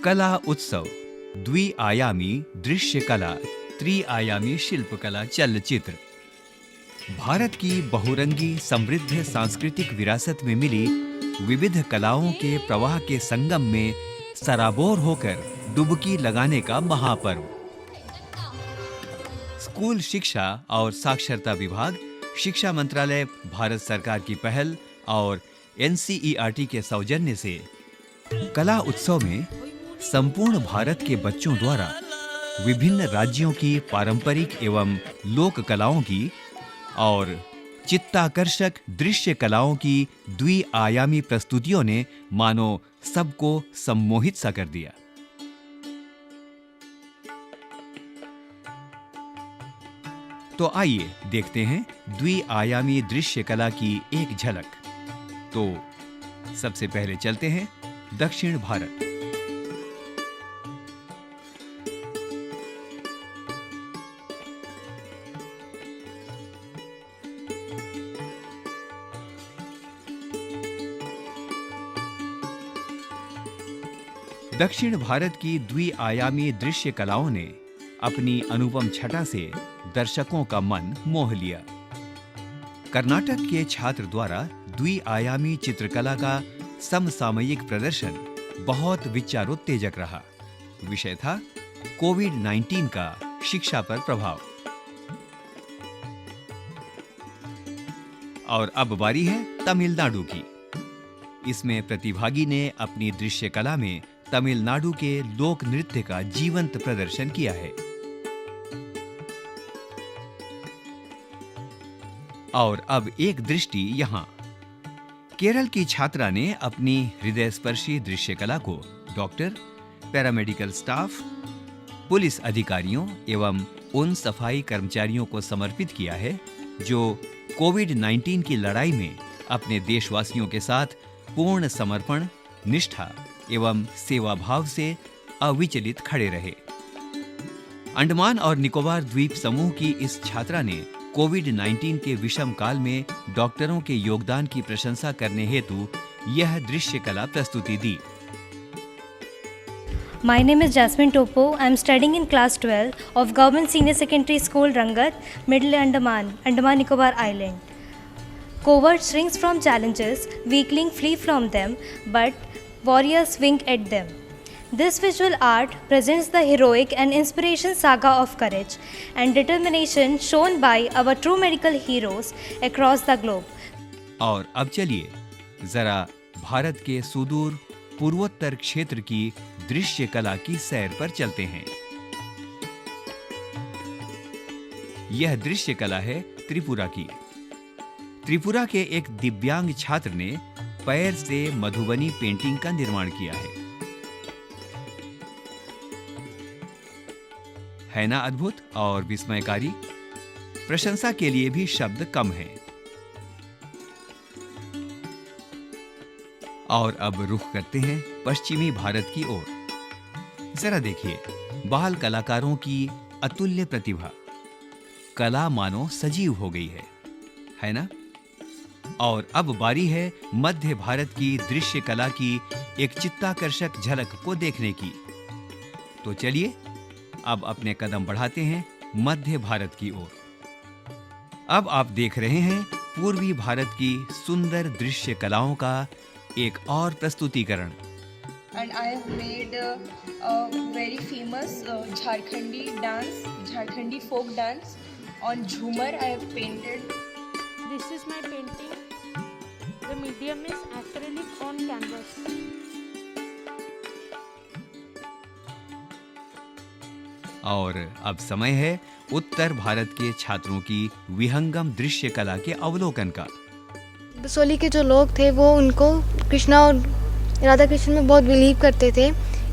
कला उत्सव, द्विआयामी दृश्य कला, त्रिआयामी शिल्पकला चलचित्र। भारत की बहुरंगी समृद्ध सांस्कृतिक विरासत में मिली विविध कलाओं के प्रवाह के संगम में सराबोर होकर डुबकी लगाने का महापर्व। स्कूल शिक्षा और साक्षरता विभाग, शिक्षा मंत्रालय, भारत सरकार की पहल और एनसीईआरटी के सौजन्य से कला उत्सव में संपूर्ण भारत के बच्चों द्वारा विभिन्न राज्यों की पारंपरिक एवं लोक कलाओं की और चित्ताकर्षक दृश्य कलाओं की द्विआयामी प्रस्तुतियों ने मानो सबको सम्मोहित सा कर दिया। तो आइए देखते हैं द्विआयामी दृश्य कला की एक झलक। तो सबसे पहले चलते हैं दक्षिण भारत। दक्षिण भारत की द्विआयामी दृश्य कलाओं ने अपनी अनुपम छटा से दर्शकों का मन मोह लिया। कर्नाटक के छात्र द्वारा द्विआयामी चित्रकला का समसामयिक प्रदर्शन बहुत विचारोत्तेजक रहा। विषय था कोविड-19 का शिक्षा पर प्रभाव। और अब बारी है तमिलनाडु की। इसमें प्रतिभागी ने अपनी दृश्य कला में तमिलनाडु के लोक नृत्य का जीवंत प्रदर्शन किया है। और अब एक दृष्टि यहाँ। केरल की छात्रा ने अपनी हृदयस्पर्शी दृश्य कला को डॉक्टर, पैरामेडिकल स्टाफ, पुलिस अधिकारियों एवं उन सफाई कर्मचारियों को समर्पित किया है जो कोविड-19 की लड़ाई में अपने देशवासियों के साथ पूर्ण समर्पण, निष्ठा एवं सेवा भाव से अविचलित खड़े रहे। अंडमान और निकोबार द्वीप समूह की इस छात्रा ने कोविड-19 के विषम काल में डॉक्टरों के योगदान की प्रशंसा करने हेतु यह दृश्य कला प्रस्तुति दी। My name is Jasmine Topo. I am studying in class 12 of Government Senior Secondary School Rangat, Middle Andaman, Andaman Nicobar Island. Coward shrinks from challenges, weakling flee from them, but warriors wink at them. This visual art presents the heroic and inspiration saga of courage and determination shown by our true medical heroes across the globe. और अब चलिए जरा भारत के सुदूर पूर्वोत्तर क्षेत्र की दृश्य कला की सैर पर चलते हैं। यह दृश्य कला है त्रिपुरा की। त्रिपुरा के एक दिव्यांग छात्र ने पैर से मधुबनी पेंटिंग का निर्माण किया है ना अद्भुत और विस्मयकारी? प्रशंसा के लिए भी शब्द कम हैं। और अब रुख करते हैं पश्चिमी भारत की ओर। जरा देखिए बाल कलाकारों की अतुल्य प्रतिभा। कला मानो सजीव हो गई है ना? और अब बारी है मध्य भारत की दृश्य कला की एक चित्ताकर्षक झलक को देखने की। तो चलिए अब अपने कदम बढ़ाते हैं मध्य भारत की ओर। अब आप देख रहे हैं पूर्वी भारत की सुंदर दृश्य कलाओं का एक और प्रस्तुतिकरण। And I have made a very famous Jharkhandi dance, Jharkhandi folk dance. On Jhumar I have painted. This is my painting. The medium is acrylic on canvas. और अब समय है उत्तर भारत के छात्रों की विहंगम दृश्य कला के अवलोकन का। बसोली के जो लोग थे वो उनको कृष्णा और राधा कृष्ण में बहुत बिलीव करते थे,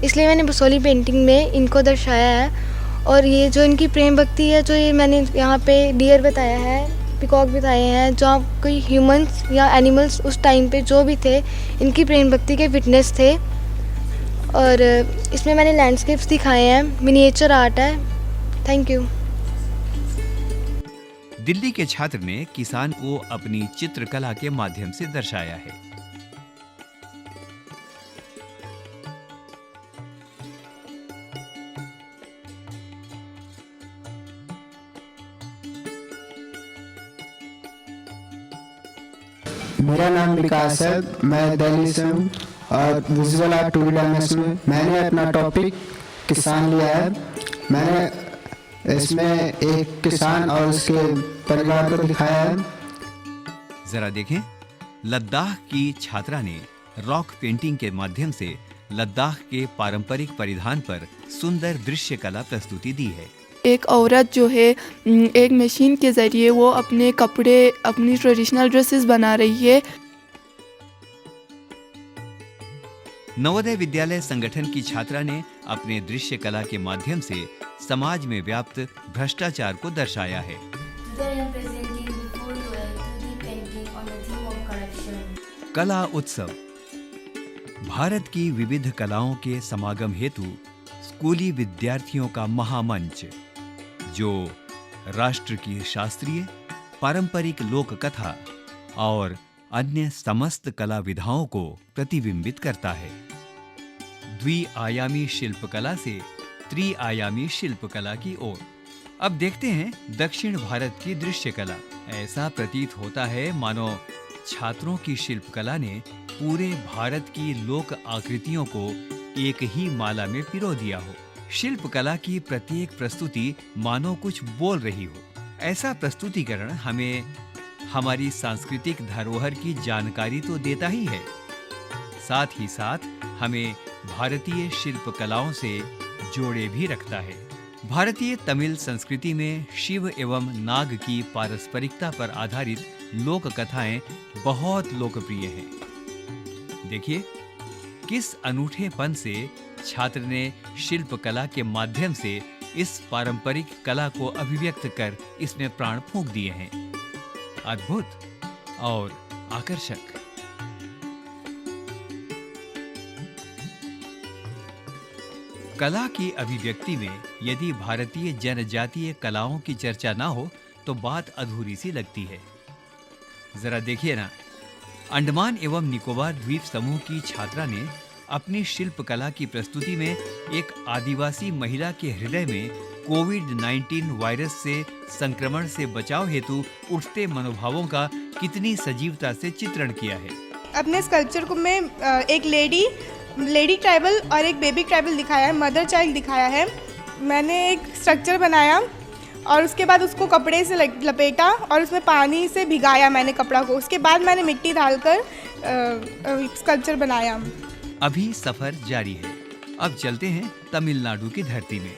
इसलिए मैंने बसोली पेंटिंग में इनको दर्शाया है। और ये जो इनकी प्रेम भक्ति है, जो ये मैंने यहाँ पे डियर बताया है, पिकॉक बताए हैं, जो कोई ह्यूमंस या एनिमल्स उस टाइम पे जो भी थे इनकी प्रेम भक्ति के विटनेस थे। और इसमें मैंने लैंडस्केप्स दिखाए हैं, मिनिएचर आर्ट है। Thank you. दिल्ली के छात्र ने किसान को अपनी चित्रकला के माध्यम से दर्शाया है। मेरा नाम विकास है, मैं दिल्ली से हूँ और विजुअल आर्ट 2D डायमेंशन में मैंने अपना टॉपिक किसान लिया है। मैंने इसमें एक किसान और उसके परिवार को दिखाया है। जरा देखें, लद्दाख की छात्रा ने रॉक पेंटिंग के माध्यम से लद्दाख के पारंपरिक परिधान पर सुंदर दृश्य कला प्रस्तुति दी है। एक औरत जो है एक मशीन के ज़रिए वो अपने कपड़े, अपनी ट्रेडिशनल ड्रेसेस बना रही है। नवोदय विद्यालय संगठन की छात्रा ने अपने दृश्य कला के माध्यम से समाज में व्याप्त भ्रष्टाचार को दर्शाया है। कला उत्सव भारत की विविध कलाओं के समागम हेतु स्कूली विद्यार्थियों का महामंच, जो राष्ट्र की शास्त्रीय, पारंपरिक लोक कथा और अन्य समस्त कला विधाओं को प्रतिबिंबित करता है। द्विआयामी शिल्पकला से त्रिआयामी शिल्पकला की ओर। अब देखते हैं दक्षिण भारत की दृश्य कला। ऐसा प्रतीत होता है मानो छात्रों की शिल्पकला ने पूरे भारत की लोक आकृतियों को एक ही माला में पिरो दिया हो। शिल्पकला की प्रत्येक प्रस्तुति मानो कुछ बोल रही हो। ऐसा प्रस्तुतिकरण हमें हमारी सांस्कृतिक धरोहर की जानकारी तो देता ही है, साथ ही साथ हमें भारतीय शिल्पकलाओं से जोड़े भी रखता है। भारतीय तमिल संस्कृति में शिव एवं नाग की पारस्परिकता पर आधारित लोक कथाएं बहुत लोकप्रिय हैं। देखिए किस अनूठेपन से छात्र ने शिल्पकला के माध्यम से इस पारंपरिक कला को अभिव्यक्त कर इसमें प्राण फूंक दिए हैं। अद्भुत और आकर्षक। कला की अभिव्यक्ति में यदि भारतीय जनजातीय कलाओं की चर्चा ना हो तो बात अधूरी सी लगती है। जरा देखिए ना, अंडमान एवं निकोबार द्वीप समूह की छात्रा ने अपनी शिल्पकला की प्रस्तुति में एक आदिवासी महिला के हृदय में कोविड-19 वायरस से संक्रमण से बचाव हेतु उठते मनोभावों का कितनी सजीवता से चित्रण किया है। अपने स्कल्पचर को मैं एक लेडी ट्राइबल और एक बेबी ट्राइबल दिखाया है, मदर चाइल्ड दिखाया है। मैंने एक स्ट्रक्चर बनाया और उसके बाद उसको कपड़े से लपेटा और उसमें पानी से भिगाया मैंने कपड़ा को। उसके बाद मैंने मिट्टी डालकर स्कल्पचर बनाया। अभी सफर जारी है। अब चलते हैं तमिलनाडु की धरती में,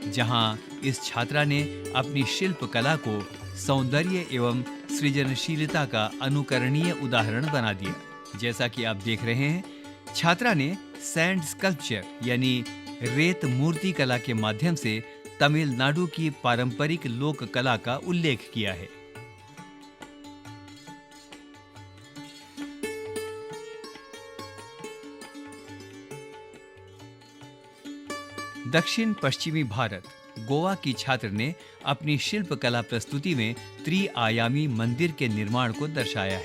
जहां इस छात्रा ने अपनी शिल्पकला को सौंदर्य एवं सृजनशीलता का अनुकरणीय उदाहरण बना दिया। जैसा कि आप देख रहे हैं, छात्रा ने सैंड स्कल्पचर यानी रेत मूर्ति कला के माध्यम से तमिलनाडु की पारंपरिक लोक कला का उल्लेख किया है। दक्षिण पश्चिमी भारत गोवा की छात्र ने अपनी शिल्पकला प्रस्तुति में त्रिआयामी मंदिर के निर्माण को दर्शाया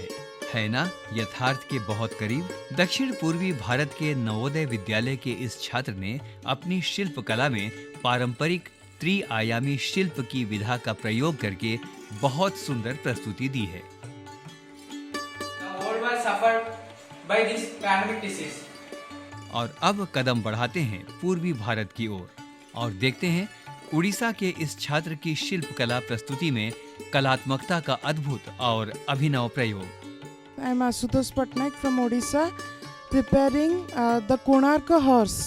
है ना यथार्थ के बहुत करीब। दक्षिण पूर्वी भारत के नवोदय विद्यालय के इस छात्र ने अपनी शिल्पकला में पारंपरिक त्रिआयामी शिल्प की विधा का प्रयोग करके बहुत सुंदर प्रस्तुति दी है। और अब कदम बढ़ाते हैं पूर्वी भारत की ओर और देखते हैं उड़ीसा के इस छात्र की शिल्पकला प्रस्तुति में कलात्मकता का अद्भुत और अभिनव प्रयोग। I am Asutosh Patnaik from Odisha, preparing the Konark horse.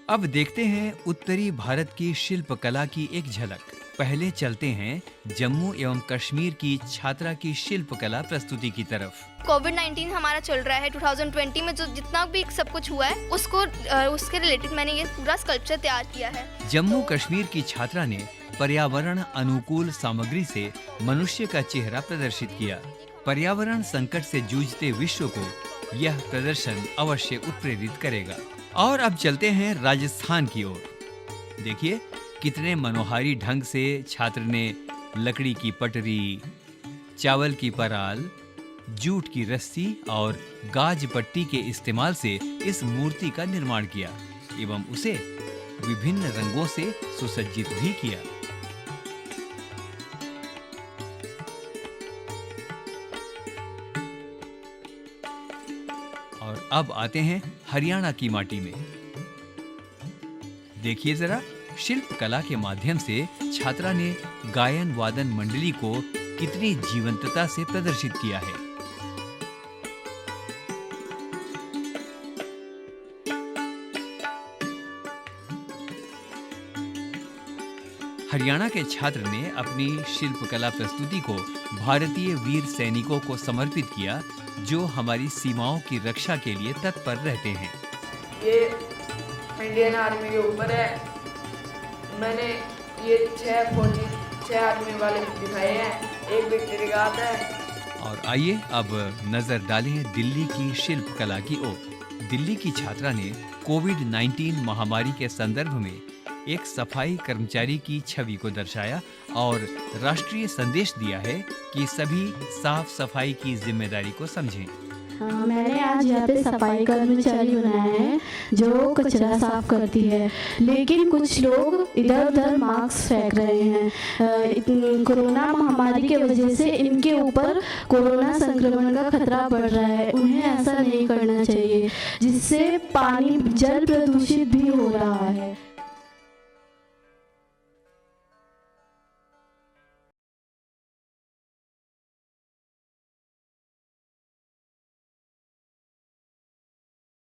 अब देखते हैं उत्तरी भारत की शिल्पकला की एक झलक। पहले चलते हैं जम्मू एवं कश्मीर की छात्रा की शिल्पकला प्रस्तुति की तरफ। कोविड-19 हमारा चल रहा है 2020 में, जो जितना भी सब कुछ हुआ है उसके रिलेटेड मैंने ये पूरा स्कल्पचर तैयार किया है। जम्मू कश्मीर की छात्रा ने पर्यावरण अनुकूल सामग्री से मनुष्य का चेहरा प्रदर्शित किया। पर्यावरण संकट से जूझते विश्व को यह प्रदर्शन अवश्य उत्प्रेरित करेगा। और अब चलते हैं राजस्थान की ओर। देखिए कितने मनोहारी ढंग से छात्र ने लकड़ी की पटरी, चावल की पराल, जूट की रस्सी और गाज पट्टी के इस्तेमाल से इस मूर्ति का निर्माण किया एवं उसे विभिन्न रंगों से सुसज्जित भी किया। और अब आते हैं हरियाणा की माटी में। देखिए जरा, शिल्प कला के माध्यम से छात्रा ने गायन वादन मंडली को कितनी जीवंतता से प्रदर्शित किया है। हरियाणा के छात्र ने अपनी शिल्पकला प्रस्तुति को भारतीय वीर सैनिकों को समर्पित किया, जो हमारी सीमाओं की रक्षा के लिए तत्पर रहते हैं। ये इंडियन आर्मी के ऊपर है। मैंने ये 6 आर्मी वाले दिखाए हैं, एक विक्ट्री गार्ड है। और आइए अब नजर डालें दिल्ली की शिल्प कला की ओर। दिल्ली की छात्रा ने कोविड-19 महामारी के संदर्भ में एक सफाई कर्मचारी की छवि को दर्शाया और राष्ट्रीय संदेश दिया है कि सभी साफ सफाई की जिम्मेदारी को समझें। मैंने आज यहाँ पे सफाई कर्मचारी बनाया है जो कचरा साफ करती है, लेकिन कुछ लोग इधर उधर मास्क फेंक रहे हैं। कोरोना महामारी के वजह से इनके ऊपर कोरोना संक्रमण का खतरा बढ़ रहा है। उन्हें ऐसा नहीं करना चाहिए, जिससे पानी जल प्रदूषित भी हो रहा है।